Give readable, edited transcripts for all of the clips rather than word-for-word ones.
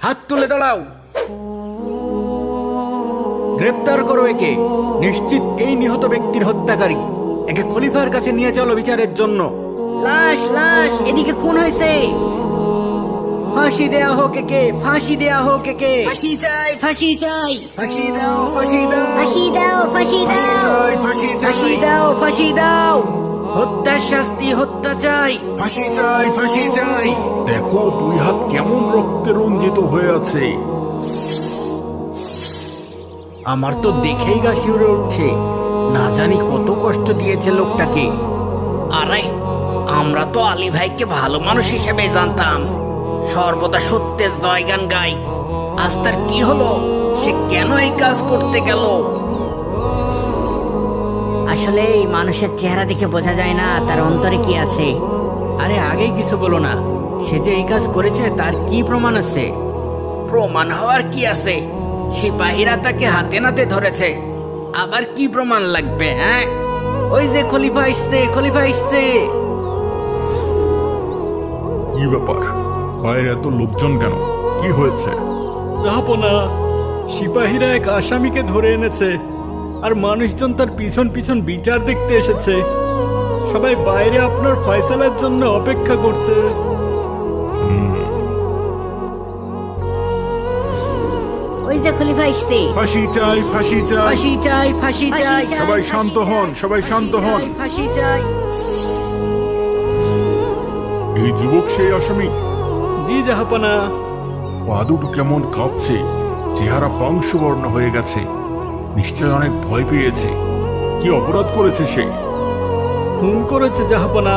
হাত তুলে দাঁড়াও। গ্রেপ্তার করো একে। নিশ্চিত এই নিহত ব্যক্তির হত্যাকারী। একে খলিফার কাছে নিয়ে চলো বিচারের জন্য। লাশ লাশ, এদিকে খুন হয়েছে। ফাঁসি দেয়া হোক একে, ফাঁসি দেয়া হোক একে। ফাঁসি চাই, ফাঁসি চাই। ফাঁসি দাও, ফাঁসি দাও, ফাঁসি দাও, ফাঁসি ফাঁসি দাও। চাই, ফাঁসি ফাঁসি চাই, দাও, ফাঁসি দাও। হত্যার শাস্তি, হত্যা চাই। ফাঁসি চাই, ফাঁসি চাই। দেখো 2 হাত কেমন রক্তে রঞ্জিত হয়ে আছে। আমার তো দেখেই গা শিউরে উঠছে। না জানি কত কষ্ট দিয়েছে লোকটাকে। আরে আমরা তো আলী ভাইকে ভালো মানুষ হিসেবে জানতাম, সর্বদা সত্যের জয়গান গাই। আজ তার কি হলো? সে কেন এই কাজ করতে গেল? আসলে এই মানুষের চেহারা দেখে বোঝা যায় না তার অন্তরে কি আছে। আরে আগেই কিছু বলো না। সে যে এই কাজ করেছে তার কি প্রমাণ আছে? প্রমাণ হওয়ার কি আছে? সিপাহীরা তাকে হাতে নাতে ধরেছে। আবার কি প্রমাণ লাগবে? হ্যাঁ, ওই যে খলিফা আসছে, খলিফা আসছে। কি ব্যাপার? বাইরে এত লোকজন কেন? কি হয়েছে? জাহাপনা, সিপাহীরা এক আসামিকে ধরে এনেছে, আর মানুষজন তার পিছন পিছন বিচার দেখতে এসেছে। সবাই বাইরে আপনার ফয়সালার জন্য অপেক্ষা করছে। ওই যে খলিফা আসছে। ফাঁসি চাই, ফাঁসি চাই। ফাঁসি চাই, ফাঁসি চাই, চাই। সবাই শান্ত হন, সবাই শান্ত হন। ফাঁসি চাই। এই যুবক সেই আসামি? জি জাহাপনা। পা দুটো কেমন কাঁপছে, চেহারা পাংশুবর্ণ হয়ে গেছে। নিশ্চয় অনেক ভয় পেয়েছে। কি অপরাধ করেছে সে? খুন করেছে জাহাপনা।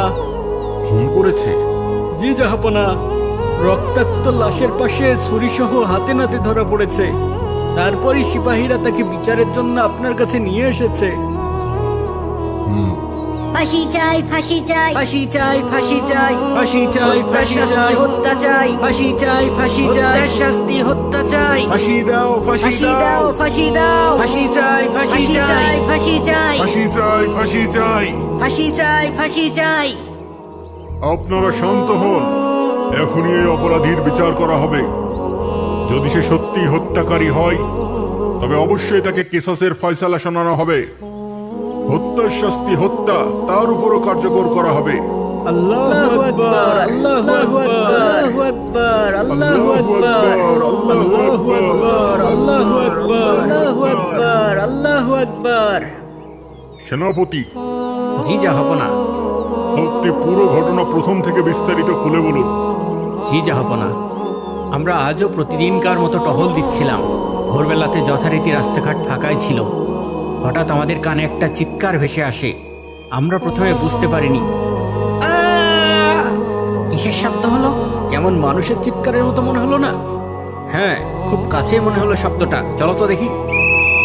খুন করেছে? জি জাহাপনা। রক্তাক্ত লাশের পাশে ছুরিসহ হাতে নাতে ধরা পড়েছে। তারপরই সিপাহীরা তাকে বিচারের জন্য আপনার কাছে নিয়ে এসেছে। ফাঁসি চাই, ফাঁসি চাই। ফাঁসি চাই, ফাঁসি চাই, ফাঁসি চাই, ফাঁসি চাই, হত্যা চাই। ফাঁসি চাই, ফাঁসি চাই, হত্যার শাস্তি, হত্যা চাই। ফাঁসি দাও, ফাঁসি ফাঁসি দাও। দাও, ফাঁসি দাও। ফাঁসি চাই, ফাঁসি ফাঁসি চাই। চাই, ফাঁসি চাই। ফাঁসি চাই, ফাঁসি চাই। ফাঁসি চাই, ফাঁসি চাই। আপনারা শান্ত হন। এখনই এই অপরাধীর বিচার করা হবে। যদি সে সত্যি হত্যাকারী হয় তবে অবশ্যই তাকে কিসাসের ফয়সালা শোনানো হবে। হত্যার শাস্তি হত্যা, তার উপরও কার্যকর করা হবে। আল্লাহু আকবার, আল্লাহু আকবার, আল্লাহু আকবার, আল্লাহু আকবার, আল্লাহু আকবার, আল্লাহু আকবার, আল্লাহু আকবার। সেনাপতি, জি জাহাপনা। আপনি পুরো ঘটনা প্রথম থেকে বিস্তারিত খুলে বলুন। জি জাহাপনা। আমরা আজও প্রতিদিনকার মতো টহল দিচ্ছিলাম। ভোরবেলাতে যথারীতি রাস্তাঘাট ফাঁকাই ছিল। হঠাৎ আমাদের কানে একটা চিৎকার ভেসে আসে। আমরা প্রথমে বুঝতে পারিনি কিসের শব্দ হলো। কেমন মানুষের চিৎকারের মতো মনে হলো না? হ্যাঁ, খুব কাছে মনে হলো শব্দটা। চলো তো দেখি।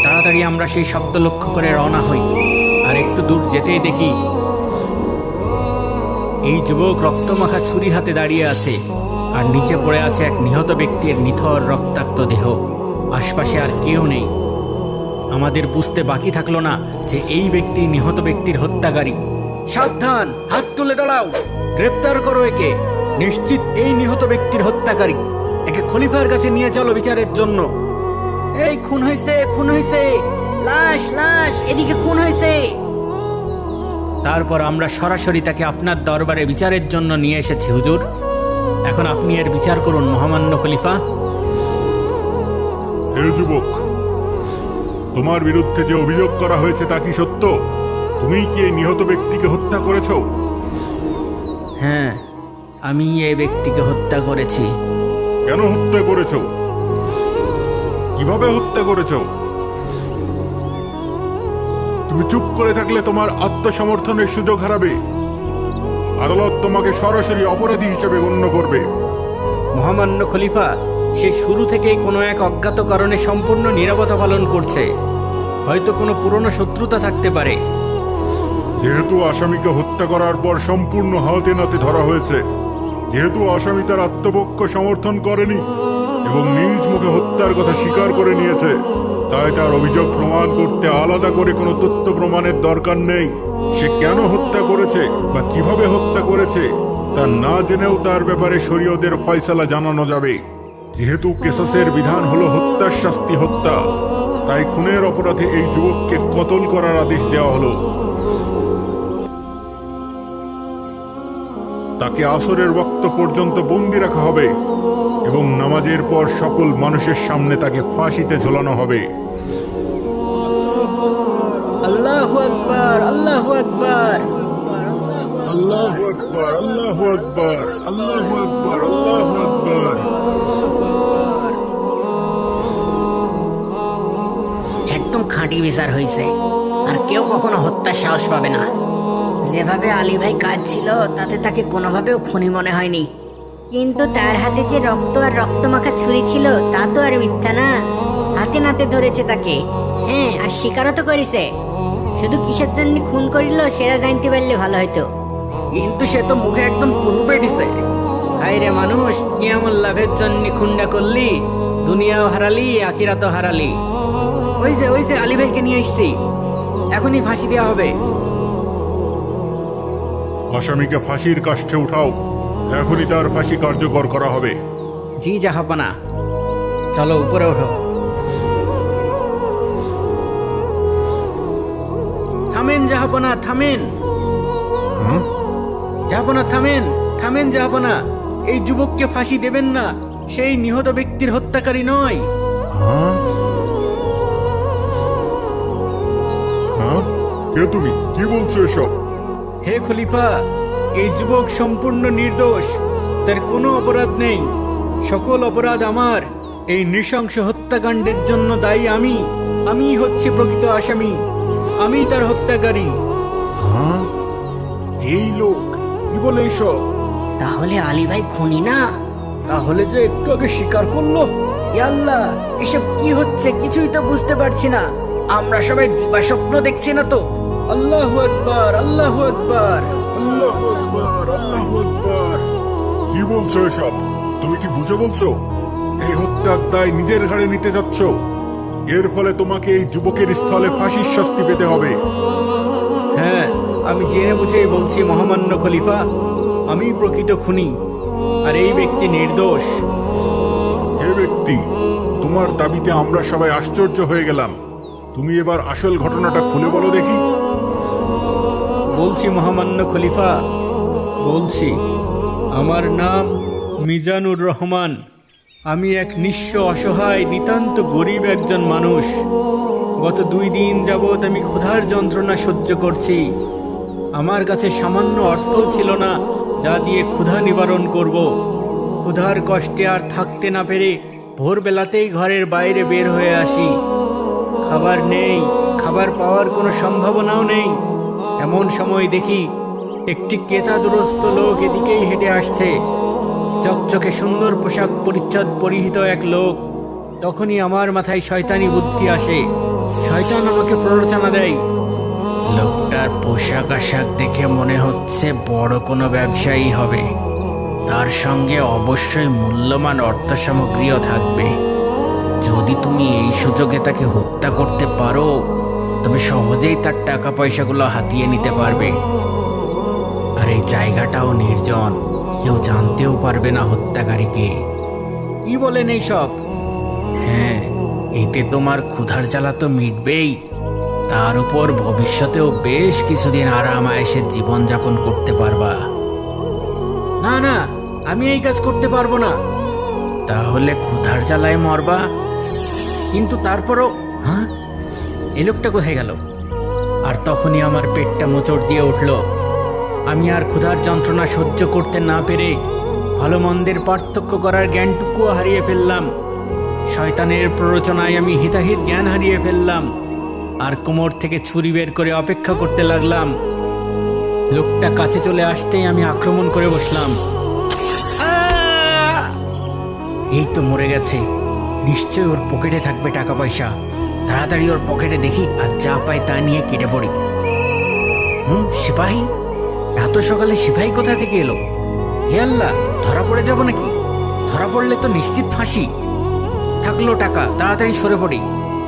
তাড়াতাড়ি আমরা সেই শব্দ লক্ষ্য করে রওনা হই। আর একটু দূর যেতেই দেখি এই যুবক রক্তমাখা ছুরি হাতে দাঁড়িয়ে আছে, আর নিচে পড়ে আছে এক নিহত ব্যক্তির নিথর রক্তাক্ত দেহ। আশপাশে আর কেউ নেই। আমাদের বুঝতে বাকি থাকলো না যে এই ব্যক্তি নিহত ব্যক্তির হত্যাকারী। সাবধান, হাত তুলে দাঁড়াও। গ্রেপ্তার করো একে। নিশ্চিত এই নিহত ব্যক্তির হত্যাকারী। একে খলিফার কাছে নিয়ে চলো বিচারের জন্য। এই খুন হয়েছে, খুন হয়েছে। লাশ লাশ, এদিকে খুন হয়েছে। তারপর আমরা সরাসরি তাকে আপনার দরবারে বিচারের জন্য নিয়ে এসেছি হুজুর। এখন আপনি এর বিচার করুন মহামান্য খলিফা। হে যুবক, তোমার বিরুদ্ধে যে অভিযোগ করা হয়েছে তা কি সত্য? তুমি কি এই নিহত ব্যক্তিকে হত্যা করেছ? হ্যাঁ, আমি এই ব্যক্তিকে হত্যা করেছি। কেন হত্যা করেছ? কিভাবে হত্যা করেছ? তুমি চুপ করে থাকলে তোমার আত্মসমর্থনের সুযোগ হারাবে। আদালত তোমাকে সরাসরি অপরাধী হিসেবে গণ্য করবে। মহামান্য খলিফা, সে শুরু থেকেই কোনো এক অজ্ঞাত কারণে সম্পূর্ণ নীরবতা পালন করছে। হয়তো কোনো পুরনো শত্রুতা থাকতে পারে। যেহেতু আসামিকে হত্যা করার পর সম্পূর্ণ হাতে নাতে ধরা হয়েছে, যেহেতু আসামি তার আত্মপক্ষ সমর্থন করেনি এবং নিজ মুখে হত্যার কথা স্বীকার করে নিয়েছে, তাই তার অভিযোগ প্রমাণ করতে আলাদা করে কোনো তথ্য প্রমাণের দরকার নেই। সে কেন হত্যা করেছে বা কিভাবে হত্যা করেছে তা না জেনেও তার ব্যাপারে শরীয়তের ফয়সালা জানানো যাবে। যেহেতু কেসাসের বিধান হলো হত্যার শাস্তি হত্যা, তাই খুনের অপরাধে এই যুবককে কতল করার আদেশ দেওয়া হলো। তাকে আসরের ওয়াক্ত পর্যন্ত বন্দী রাখা হবে এবং নামাজের পর সকল মানুষের সামনে তাকে ফাঁসিতে ঝোলানো হবে। আল্লাহু আকবার, আল্লাহু আকবার। আল্লাহু আকবার, আল্লাহু আকবার, আল্লাহু আকবার, আল্লাহু আকবার। একদম খাঁটি বিচার হয়েছে, আর কেউ কখনো হত্যার সাহস পাবে না। যেভাবে আলী ভাই কাজ ছিল তাতে তাকে কোনোভাবেও খুনি মনে হয়নি, কিন্তু তার হাতে যে রক্ত আর রক্তমাখা ছুরি ছিল তা তো আর মিথ্যা না। হাতে নাতে ধরেছে তাকে, হ্যাঁ, আর স্বীকারও তো করেছে। শুধু কিসের জন্য খুন করিল সেটা জানতে পারলে ভালো হয়তো। কিন্তু সে তো মুখে একদম কুলুপে দিছে। হায় রে মানুষ, কি এমন লাভের জন্য খুনটা করলি? দুনিয়াও হারালি, আখিরাতও হারালি। ওই যে আলী ভাইকে নিয়ে আসছি, এখনই ফাঁসি দেওয়া হবে। আসামিকে ফাঁসির কাষ্ঠে উঠাও, এখনই তার ফাঁসি কার্যকর করা হবে। জি জাহাপনা, চলো উপরে ওঠো। থামেন জাহাপনা, থামেন। হ্যাঁ? জাহাপনা থামেন, থামেন জাহাপনা। এই যুবককে ফাঁসি দেবেন না, সেই নিহত ব্যক্তির হত্যাকারী নয়। হ্যাঁ? হ্যাঁ? কে তুমি? কি বলছো এসব? হে খলিফা, এই যুবক সম্পূর্ণ নির্দোষ, তার কোনো অপরাধ নেই। সকল অপরাধ আমার। এই নৃশংস হত্যাকাণ্ডের জন্য দায়ী আমি হচ্ছি প্রকৃত আসামি, আমি তার হত্যাকারী। হ্যাঁ? এই লোক কি বলে এইসব? তাহলে আলী ভাই খুনি না? তাহলে যে একটু আগে স্বীকার করলো। ইয়া আল্লাহ, এসব কি হচ্ছে কিছুই তো বুঝতে পারছি না। আমরা সবাই দিবা স্বপ্ন দেখছি না তো? আল্লাহু আকবার, আল্লাহু আকবার। আল্লাহু আকবার, আল্লাহু আকবার। কি বলছো এসব? তুমি কি বুঝে বলছো? এই হত্যার দায় নিজের ঘাড়ে নিতে যাচ্ছ। এর ফলে তোমাকে এই যুবকের স্থলে ফাঁসির শাস্তি পেতে হবে। হ্যাঁ, আমি জেনে বুঝেই বলছি মহামান্য খলিফা, আমি প্রকৃত খুনি আর এই ব্যক্তি নির্দোষ। হে ব্যক্তি, তোমার দাবিতে আমরা সবাই আশ্চর্য হয়ে গেলাম। তুমি এবার আসল ঘটনাটা খুলে বলো দেখি। বলছি মহামান্য খলিফা, বলছি। আমার নাম মিজানুর রহমান। আমি এক নিঃস্ব, অসহায়, নিতান্ত গরিব একজন মানুষ। গত 2 দিন যাবৎ আমি ক্ষুধার যন্ত্রণা সহ্য করছি। আমার কাছে সামান্য অর্থও ছিল না যা দিয়ে ক্ষুধা নিবারণ করব। ক্ষুধার কষ্টে আর থাকতে না পেরে ভোরবেলাতেই ঘরের বাইরে বের হয়ে আসি। খাবার নেই, খাবার পাওয়ার কোনো সম্ভাবনাও নেই। এমন সময় দেখি একটি কেতাদুরস্ত লোক এদিকেই হেঁটে আসছে। চকচকে সুন্দর পোশাক পরিচ্ছদ পরিহিত এক লোক। তখনই আমার মাথায় শয়তানি বুদ্ধি আসে। শয়তান আমাকে প্ররোচনা দেয়, লোকটার পোশাক আশাক দেখে মনে হচ্ছে বড় কোনো ব্যবসায়ী হবে। তার সঙ্গে অবশ্যই মূল্যবান অর্থ সামগ্রীও থাকবে। যদি তুমি এই সুযোগে তাকে হত্যা করতে পারো, তবে সহজেই তার টাকা পয়সাগুলো হাতিয়ে নিতে পারবে। আর এই জায়গাটাও নির্জন, কেউ জানতেও পারবে না হত্যাকারীকে। কি বলেন এইসব? হ্যাঁ, এতে তোমার ক্ষুধার জ্বালা তো মিটবেই, তার উপর ভবিষ্যতেও বেশ কিছুদিন আরাম আয়েসে জীবনযাপন করতে পারবা। না না, আমি এই কাজ করতে পারবো না। তাহলে ক্ষুধার জ্বালায় মরবা। কিন্তু তারপরও, হ্যাঁ, এই লোকটা কোথায় গেল? আর তখনই আমার পেটটা মোচড় দিয়ে উঠল। আমি আর ক্ষুধার যন্ত্রণা সহ্য করতে না পেরে ভালো মন্দের পার্থক্য করার জ্ঞানটুকুও হারিয়ে ফেললাম। শয়তানের প্ররোচনায় আমি হিতাহিত জ্ঞান হারিয়ে ফেললাম আর কোমর থেকে ছুরি বের করে অপেক্ষা করতে লাগলাম। লোকটা কাছে চলে আসতেই আমি আক্রমণ করে বসলাম। এই তো মরে গেছে, নিশ্চয়ই ওর পকেটে থাকবে টাকা পয়সা। তাড়াতাড়ি ওর পকেটে দেখি আর যা পাই তা নিয়ে কেটে পড়ি। সিপাহী? এত সকালে সিপাহী কোথা থেকে এলো? হে আল্লাহ, ধরা পড়ে যাব নাকি? ধরা পড়লে তো নিশ্চিত ফাঁসি। থাকলো টাকা, তাড়াতাড়ি সরে পড়ি।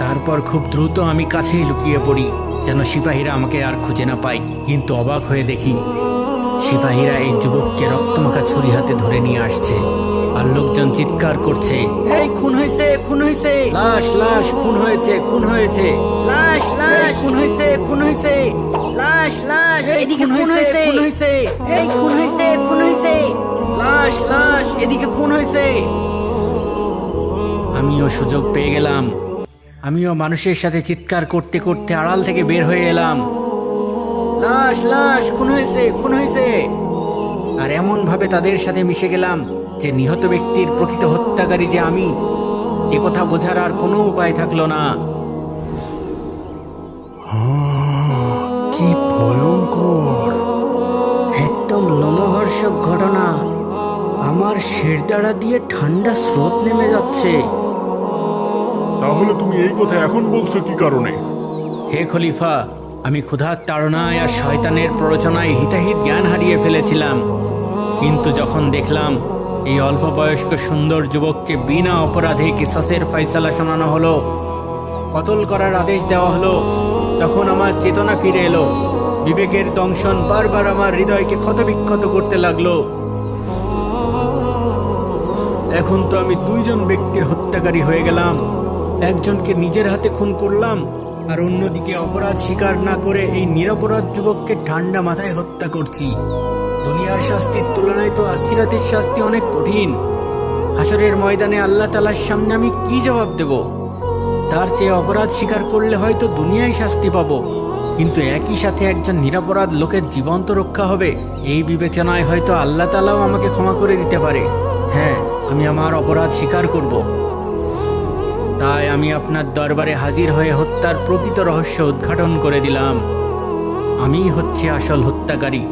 তারপর খুব দ্রুত আমি কাছেই লুকিয়ে পড়ি, যেন সিপাহীরা আমাকে আর খুঁজে না পায়। কিন্তু অবাক হয়ে দেখি সিপাহীরা এই যুবককে রক্তমাখা ছুরি হাতে ধরে নিয়ে আসছে আর লোকজন চিৎকার করছে, এই খুন হয়েছে, খুন হয়েছে, লাশ লাশ, খুন হয়েছে, খুন হয়েছে, লাশ লাশ, খুন হয়েছে, খুন হয়েছে, লাশ লাশ, এই এদিকে খুন খুন হয়েছে, হয়েছে, খুন হয়েছে, এই খুন হয়েছে, খুন হয়েছে। লাশ লাশ, এদিকে খুন হয়েছে। আমিও সুযোগ পেয়ে গেলাম। আমিও মানুষের সাথে চিৎকার করতে করতে আড়াল থেকে বের হয়ে এলাম, লাশ লাশ, খুন হয়েছে, খুন হয়েছে। আর এমন ভাবে তাদের সাথে মিশে গেলাম যে নিহত ব্যক্তির প্রকৃত হত্যাকারী যে আমি, এ কথা বোঝার আর কোনো উপায় থাকলো না। কি ভয়ঙ্কর! একদম লোমহর্ষক ঘটনা। আমার শিরদাঁড়া দিয়ে ঠান্ডা স্রোত নেমে যাচ্ছে। তাহলে তুমি এই কথা এখন বলছো কি কারণে? হে খলিফা, আমি ক্ষুধার তাড়নায় আর শয়তানের প্ররোচনায় হিতাহিত জ্ঞান হারিয়ে ফেলেছিলাম। কিন্তু যখন দেখলাম এই অল্প বয়স্ক সুন্দর যুবককে বিনা অপরাধে কিসাসের ফয়সালা শোনানো হলো, কতল করার আদেশ দেওয়া হলো, তখন আমার চেতনা ফিরে এলো। বিবেকের দংশন বারবার আমার হৃদয়কে ক্ষতবিক্ষত করতে লাগলো। এখন তো আমি দুইজন ব্যক্তির হত্যাকারী হয়ে গেলাম। একজনকে নিজের হাতে খুন করলাম, আর অন্যদিকে অপরাধ স্বীকার না করে এই নিরপরাধ যুবককে ঠান্ডা মাথায় হত্যা করছি। দুনিয়ার শাস্তির তুলনায় তো আখিরাতের শাস্তি অনেক কঠিন। হাসরের ময়দানে আল্লাহ তাআলার সামনে আমি কি জবাব দেব? তার চেয়ে অপরাধ স্বীকার করলে হয়তো দুনিয়ায় শাস্তি পাবো, কিন্তু একই সাথে একজন নিরপরাধ লোকের জীবন তো রক্ষা হবে। এই বিবেচনায় হয়তো আল্লাহ তাআলাও আমাকে ক্ষমা করে দিতে পারে। হ্যাঁ, আমি আমার অপরাধ স্বীকার করব। তাই আমি আপনার দরবারে হাজির হয়ে হত্যার প্রকৃত রহস্য উদ্ঘাটন করে দিলাম। আমিই হচ্ছে আসল হত্যাকারী,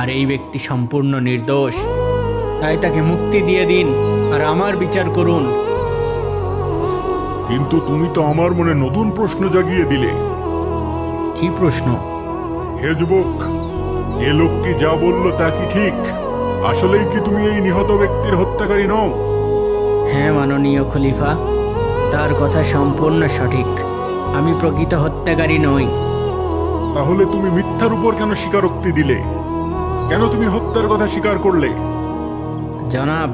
আর এই ব্যক্তি সম্পূর্ণ নির্দোষ। তাই তাকে মুক্তি দিয়ে দিন আর আমার বিচার করুন। কিন্তু তুমি তো আমার মনে নতুন প্রশ্ন জাগিয়ে দিলে। কি প্রশ্ন? হে যুবক, এ লোক কি যা বলল তা কি ঠিক? আসলেই কি তুমি এই নিহত ব্যক্তির হত্যাকারী নও? হ্যাঁ মাননীয় খলিফা, তার কথা সম্পূর্ণ সঠিক। আমি প্রকৃত হত্যাকারী নই। তাহলে তুমি মিথ্যার উপর কেন স্বীকারোক্তি দিলে? কেন তুমি হত্যার কথা স্বীকার করলে? জনাব,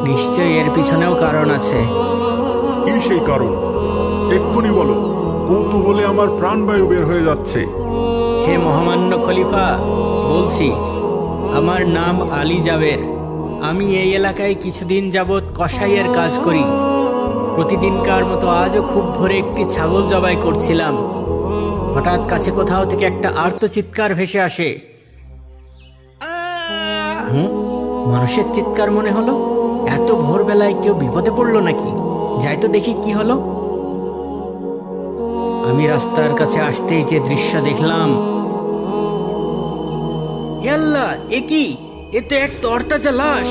নিশ্চয়ই এর পিছনেও কারণ আছে। কি সেই কারণ? এক্ষুনি বলো, কৌতূহলে আমার প্রাণবায়ু বের হয়ে যাচ্ছে। হে মহামান্য খলিফা, বলছি। আমার নাম আলী জাবের। আমি এই এলাকায় কিছুদিন যাবৎ কসাইয়ের কাজ করি। প্রতিদিনকার মতো আজও খুব ভোরে একটি ছাগল জবাই করছিলাম। হঠাৎ কাছে কোথাও থেকে একটা আর্তচিৎকার ভেসে আসে। মানুষের চিৎকার মনে হলো। এত ভোরবেলায় কেউ বিপদে পড়লো নাকি? যাই তো দেখি কি হলো। আমি রাস্তার কাছে আসতেই যে দৃশ্য দেখলাম, হে আল্লাহ, এ কি? এ তো এক তরতাজা লাশ।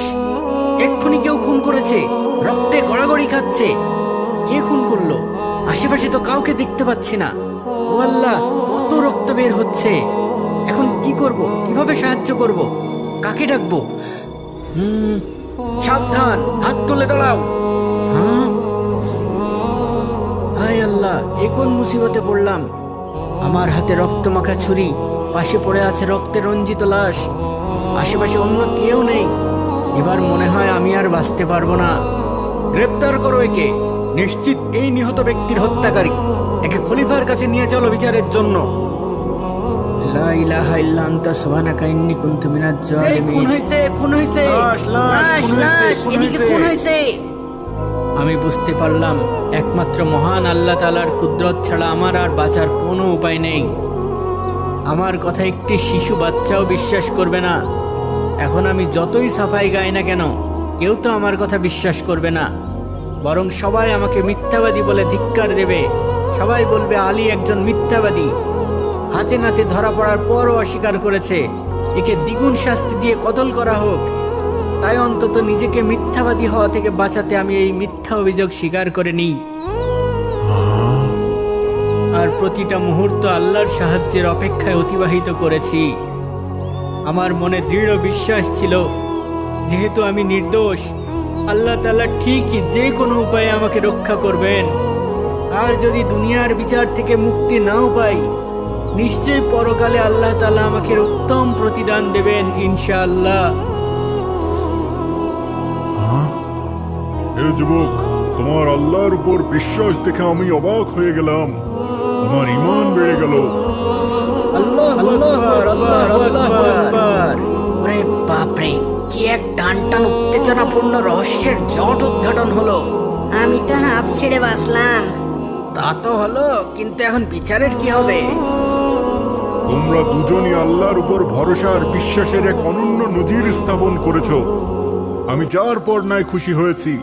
এক্ষুনি কেউ খুন করেছে, রক্তে গড়াগড়ি খাচ্ছে। কে খুন করলো? আশেপাশে তো কাউকে দেখতে পাচ্ছি না। ও আল্লাহ, কত রক্ত বের হচ্ছে। এখন কি করব? কিভাবে সাহায্য করব? কাকে ডাকবো? সাবধান, হাত তুলে দাঁড়াও। হ্যাঁ, হায় আল্লাহ, এ কোন মুসিবতে পড়লাম? আমার হাতে রক্তমাখা ছুরি, পাশে পড়ে আছে রক্তে রঞ্জিত লাশ। আশেপাশে অন্য কেউ নেই। এবার মনে হয় আমি আর বাঁচতে পারবো না। গ্রেপ্তার করো একে। নিশ্চিত এই নিহত ব্যক্তির হত্যাকারী। একে খলিফার কাছে নিয়ে চলো বিচারের জন্য। লা ইলাহা ইল্লা আনতা সুবহানাকা ইন্নী কুনতু মিনাজ জালিমিন। খুন হইছে, খুন হইছে, লাশ, লাশ, লাশ খুন হয়েছে, লাশ, খুন এদিকে হয়েছে। খুন হয়েছে। আমি বুঝতে পারলাম একমাত্র মহান আল্লাহ তাআলার কুদরত ছাড়া আমার আর বাঁচার কোনো উপায় নেই। আমার কথা একটি শিশু বাচ্চাও বিশ্বাস করবে না। এখন আমি যতই সাফাই গাই না কেন, কেউ তো আমার কথা বিশ্বাস করবে না। বরং সবাই আমাকে মিথ্যাবাদী বলে ধিক্কার দেবে। সবাই বলবে আলী একজন মিথ্যাবাদী। হাতে নাতে ধরা পড়ার পরও অস্বীকার করেছে। একে দ্বিগুণ শাস্তি দিয়ে কতল করা হোক। তাই অন্তত নিজেকে মিথ্যাবাদী হওয়া থেকে বাঁচাতে আমি এই মিথ্যা অভিযোগ স্বীকার করে নিই। আর প্রতিটা মুহূর্ত আল্লাহর সাহায্যের অপেক্ষায় অতিবাহিত করেছি। আমার মনে দৃঢ় বিশ্বাস ছিল, যেহেতু আমি নির্দোষ, আল্লাহ তাআলা ঠিকই যে কোনো উপায়ে আমাকে রক্ষা করবেন। আর যদি দুনিয়ার বিচার থেকে মুক্তি নাও পাই, নিশ্চয়ই পরকালে আল্লাহ তাআলা আমাকে উত্তম প্রতিদান দেবেন ইনশাআল্লাহ। যুবক, তোমার আল্লাহর উপর বিশ্বাস দেখে আমি অবাক হয়ে গেলাম। আমার ঈমান বেড়ে গেল। ওরে বাপরে, কি এক টান টান উত্তেজনাপূর্ণ রহস্যের জট উদ্ঘাটন হলো। আমি তো হাঁপ ছেড়ে বাঁচলাম। তা তো হলো, কিন্তু এখন বিচারের কি হবে? তোমরা দুজনই আল্লাহর উপর ভরসা আর বিশ্বাসের এক অনন্য নজির স্থাপন করেছ। আমি যার পর নাই খুশি হয়েছি,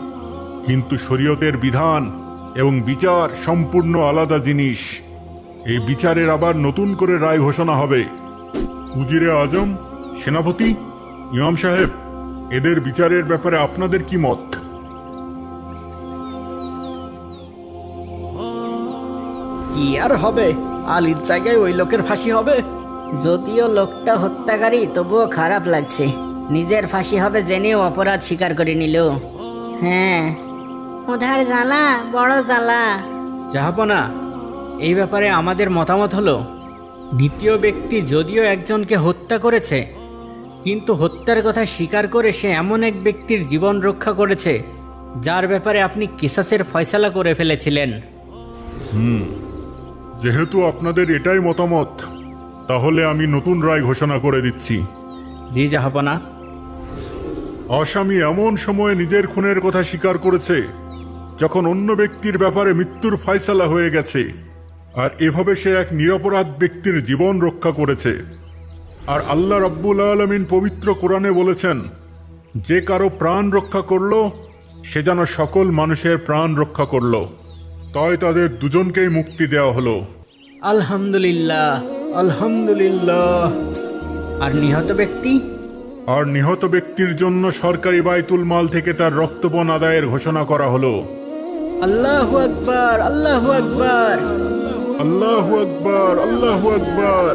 কিন্তু শরীয়তের বিধান এবং বিচার সম্পূর্ণ আলাদা জিনিস। এই বিচারের আবার নতুন করে রায় ঘোষণা হবে। উজিরে আজম, সেনাপতি, ইমাম সাহেব, এদের বিচারের ব্যাপারে আপনাদের কি মত? কি আর হবে, আলীর জায়গায় ওই লোকের ফাঁসি হবে। যদিও লোকটা হত্যাকারী, তবুও খারাপ লাগছে। নিজের ফাঁসি হবে জেনেও অপরাধ স্বীকার করে নিল। হ্যাঁ, ক্ষুধার জ্বালা বড় জ্বালা। জাহাপনা, এই ব্যাপারে আমাদের মতামত হলো, দ্বিতীয় ব্যক্তি যদিও একজনকে হত্যা করেছে, কিন্তু হত্যার কথা স্বীকার করে সে এমন এক ব্যক্তির জীবন রক্ষা করেছে যার ব্যাপারে আপনি কিসাসের ফয়সালা করে ফেলেছিলেন। যেহেতু আপনাদের এটাই মতামত, তাহলে আমি নতুন রায় ঘোষণা করে দিচ্ছি। জি জাহাপনা। আসামি এমন সময়ে নিজের খুনের কথা স্বীকার করেছে যখন অন্য ব্যক্তির ব্যাপারে মৃত্যুর ফয়সালা হয়ে গেছে, আর এভাবে সে এক নিরপরাধ ব্যক্তির জীবন রক্ষা করেছে। আর আল্লাহ রাব্বুল আলামিন পবিত্র কোরআনে বলেছেন, যে কারো প্রাণ রক্ষা করলো সে যেন সকল মানুষের প্রাণ রক্ষা করলো। তাই তাদের দুজনকেই মুক্তি দেওয়া হলো। আলহামদুলিল্লাহ, আলহামদুলিল্লাহ। আর নিহত ব্যক্তি? আর নিহত ব্যক্তির জন্য সরকারি বাইতুল মাল থেকে তার রক্তপণ আদায়ের ঘোষণা করা হলো। আল্লাহু আকবার, আল্লাহু আকবার। আল্লাহু আকবার, আল্লাহু আকবার।